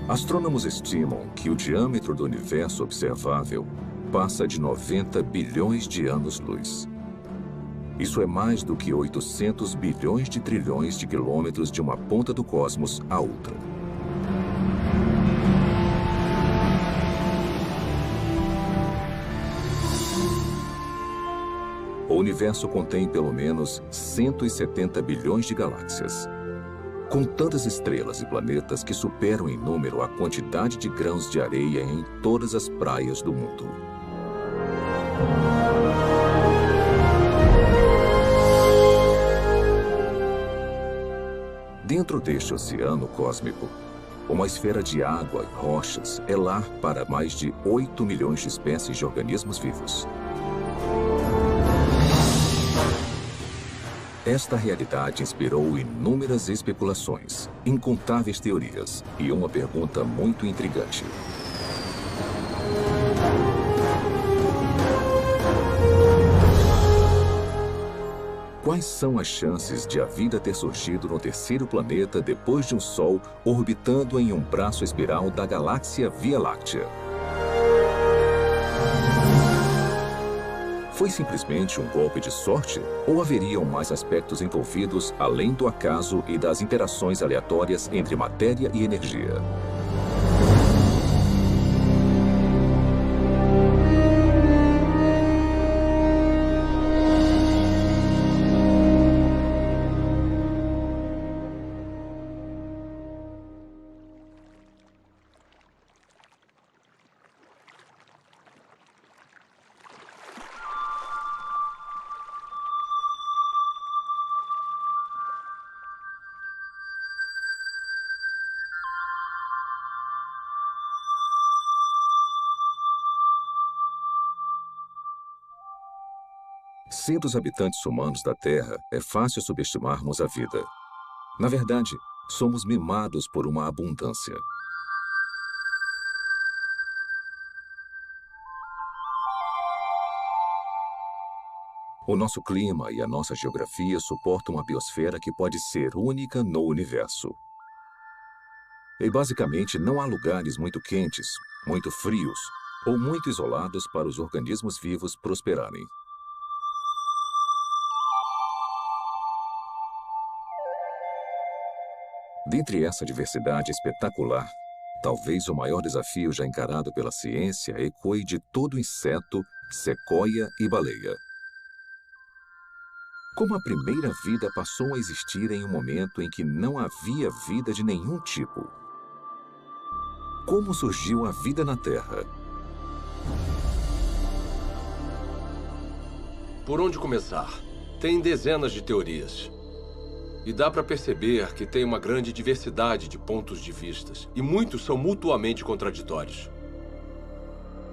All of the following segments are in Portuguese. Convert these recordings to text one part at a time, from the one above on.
Astrônomos estimam que o diâmetro do universo observável passa de 90 bilhões de anos-luz. Isso é mais do que 800 bilhões de trilhões de quilômetros de uma ponta do cosmos à outra. O universo contém pelo menos 170 bilhões de galáxias. Com tantas estrelas e planetas que superam em número a quantidade de grãos de areia em todas as praias do mundo. Dentro deste oceano cósmico, uma esfera de água e rochas é lar para mais de 8 milhões de espécies de organismos vivos. Esta realidade inspirou inúmeras especulações, incontáveis teorias e uma pergunta muito intrigante. Quais são as chances de a vida ter surgido no terceiro planeta depois de um Sol orbitando em um braço espiral da galáxia Via Láctea? Foi simplesmente um golpe de sorte? Ou haveriam mais aspectos envolvidos além do acaso e das interações aleatórias entre matéria e energia? Sendo os habitantes humanos da Terra, é fácil subestimarmos a vida. Na verdade, somos mimados por uma abundância. O nosso clima e a nossa geografia suportam uma biosfera que pode ser única no universo. E basicamente não há lugares muito quentes, muito frios ou muito isolados para os organismos vivos prosperarem. Dentre essa diversidade espetacular, talvez o maior desafio já encarado pela ciência ecoe de todo inseto, sequoia e baleia. Como a primeira vida passou a existir em um momento em que não havia vida de nenhum tipo? Como surgiu a vida na Terra? Por onde começar? Tem dezenas de teorias. E dá para perceber que tem uma grande diversidade de pontos de vistas, e muitos são mutuamente contraditórios.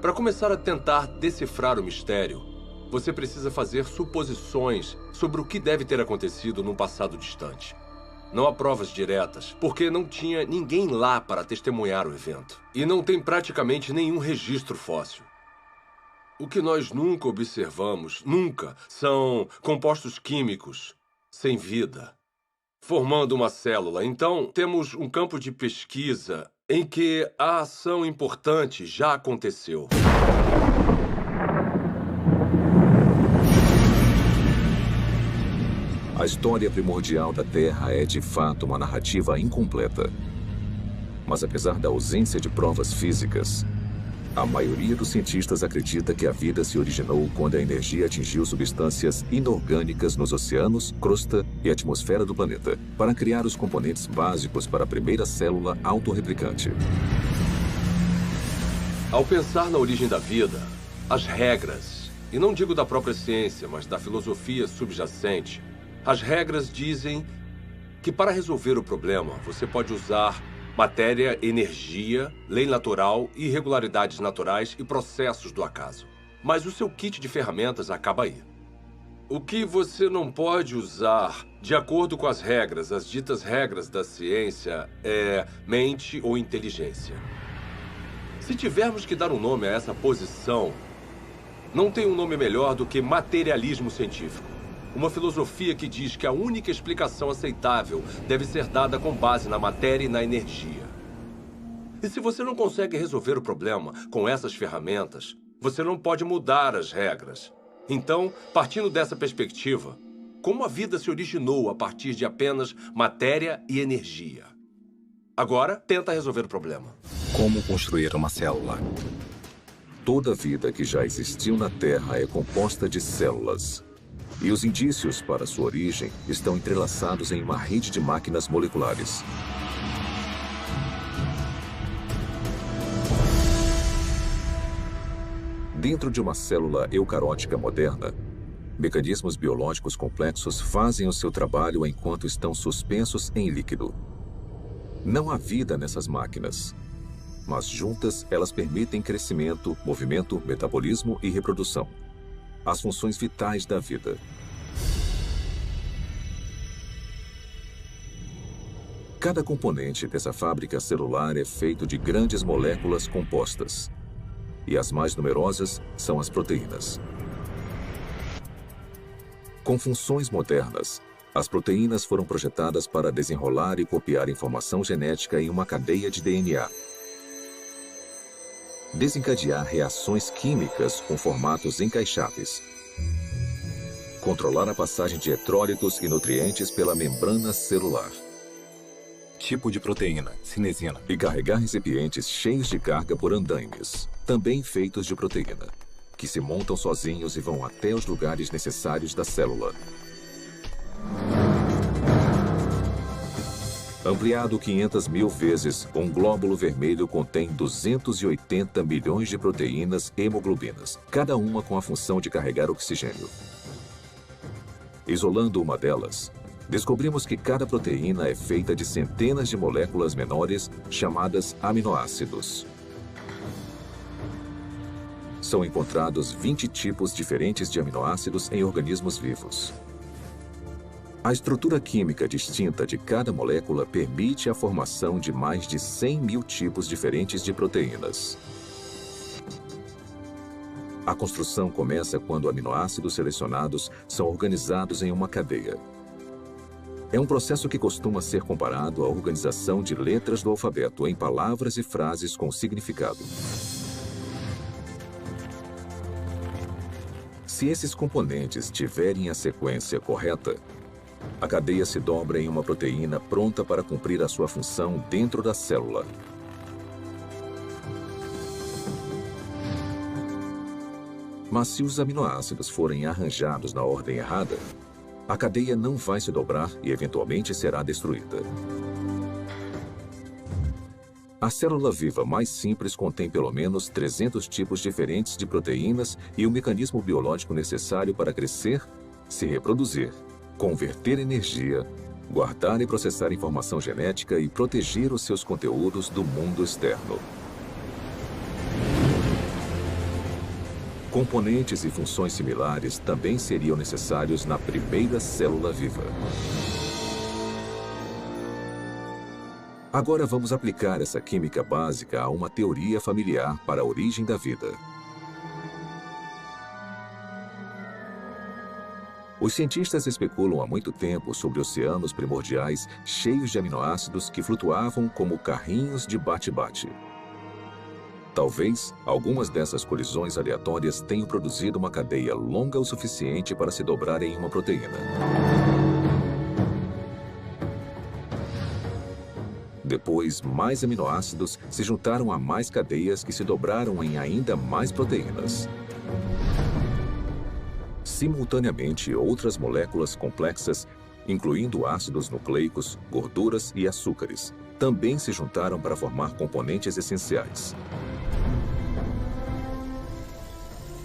Para começar a tentar decifrar o mistério, você precisa fazer suposições sobre o que deve ter acontecido num passado distante. Não há provas diretas, porque não tinha ninguém lá para testemunhar o evento. E não tem praticamente nenhum registro fóssil. O que nós nunca observamos, são compostos químicos sem vida, formando uma célula. Então, temos um campo de pesquisa em que a ação importante já aconteceu. A história primordial da Terra é, de fato, uma narrativa incompleta. Mas apesar da ausência de provas físicas, a maioria dos cientistas acredita que a vida se originou quando a energia atingiu substâncias inorgânicas nos oceanos, crosta e atmosfera do planeta, para criar os componentes básicos para a primeira célula autorreplicante. Ao pensar na origem da vida, as regras, e não digo da própria ciência, mas da filosofia subjacente, as regras dizem que para resolver o problema, você pode usar matéria, energia, lei natural, irregularidades naturais e processos do acaso. Mas o seu kit de ferramentas acaba aí. O que você não pode usar, de acordo com as regras, as ditas regras da ciência, é mente ou inteligência. Se tivermos que dar um nome a essa posição, não tem um nome melhor do que materialismo científico. Uma filosofia que diz que a única explicação aceitável deve ser dada com base na matéria e na energia. E se você não consegue resolver o problema com essas ferramentas, você não pode mudar as regras. Então, partindo dessa perspectiva, como a vida se originou a partir de apenas matéria e energia? Agora, tenta resolver o problema. Como construir uma célula? Toda a vida que já existiu na Terra é composta de células. E os indícios para sua origem estão entrelaçados em uma rede de máquinas moleculares. Dentro de uma célula eucarótica moderna, mecanismos biológicos complexos fazem o seu trabalho enquanto estão suspensos em líquido. Não há vida nessas máquinas, mas juntas elas permitem crescimento, movimento, metabolismo e reprodução. As funções vitais da vida. Cada componente dessa fábrica celular é feito de grandes moléculas compostas. E as mais numerosas são as proteínas. Com funções modernas, as proteínas foram projetadas para desenrolar e copiar informação genética em uma cadeia de DNA. Desencadear reações químicas com formatos encaixáveis. Controlar a passagem de eletrólitos e nutrientes pela membrana celular. Tipo de proteína, cinesina. E carregar recipientes cheios de carga por andaimes, também feitos de proteína, que se montam sozinhos e vão até os lugares necessários da célula. Ampliado 500.000 vezes, um glóbulo vermelho contém 280 milhões de proteínas hemoglobinas, cada uma com a função de carregar oxigênio. Isolando uma delas, descobrimos que cada proteína é feita de centenas de moléculas menores chamadas aminoácidos. São encontrados 20 tipos diferentes de aminoácidos em organismos vivos. A estrutura química distinta de cada molécula permite a formação de mais de 100.000 tipos diferentes de proteínas. A construção começa quando aminoácidos selecionados são organizados em uma cadeia. É um processo que costuma ser comparado à organização de letras do alfabeto em palavras e frases com significado. Se esses componentes tiverem a sequência correta, a cadeia se dobra em uma proteína pronta para cumprir a sua função dentro da célula. Mas se os aminoácidos forem arranjados na ordem errada, a cadeia não vai se dobrar e eventualmente será destruída. A célula viva mais simples contém pelo menos 300 tipos diferentes de proteínas e o mecanismo biológico necessário para crescer, se reproduzir, converter energia, guardar e processar informação genética e proteger os seus conteúdos do mundo externo. Componentes e funções similares também seriam necessários na primeira célula viva. Agora vamos aplicar essa química básica a uma teoria familiar para a origem da vida. Os cientistas especulam há muito tempo sobre oceanos primordiais cheios de aminoácidos que flutuavam como carrinhos de bate-bate. Talvez algumas dessas colisões aleatórias tenham produzido uma cadeia longa o suficiente para se dobrar em uma proteína. Depois, mais aminoácidos se juntaram a mais cadeias que se dobraram em ainda mais proteínas. Simultaneamente, outras moléculas complexas, incluindo ácidos nucleicos, gorduras e açúcares, também se juntaram para formar componentes essenciais.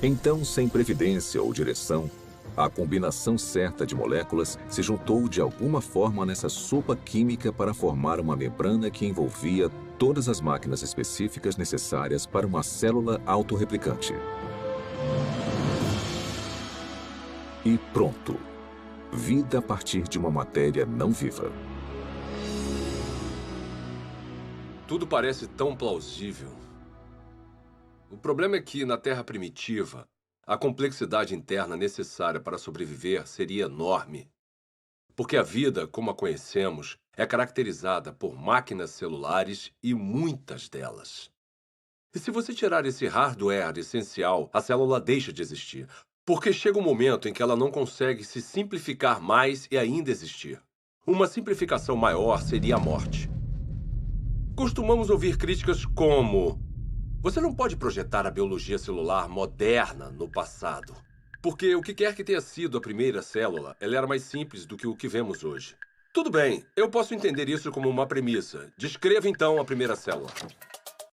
Então, sem previdência ou direção, a combinação certa de moléculas se juntou de alguma forma nessa sopa química para formar uma membrana que envolvia todas as máquinas específicas necessárias para uma célula autorreplicante. E pronto! Vida a partir de uma matéria não viva. Tudo parece tão plausível. O problema é que, na Terra primitiva, a complexidade interna necessária para sobreviver seria enorme. Porque a vida, como a conhecemos, é caracterizada por máquinas celulares e muitas delas. E se você tirar esse hardware essencial, a célula deixa de existir. Porque chega um momento em que ela não consegue se simplificar mais e ainda existir. Uma simplificação maior seria a morte. Costumamos ouvir críticas como: você não pode projetar a biologia celular moderna no passado. Porque o que quer que tenha sido a primeira célula, ela era mais simples do que o que vemos hoje. Tudo bem, eu posso entender isso como uma premissa. Descreva então a primeira célula.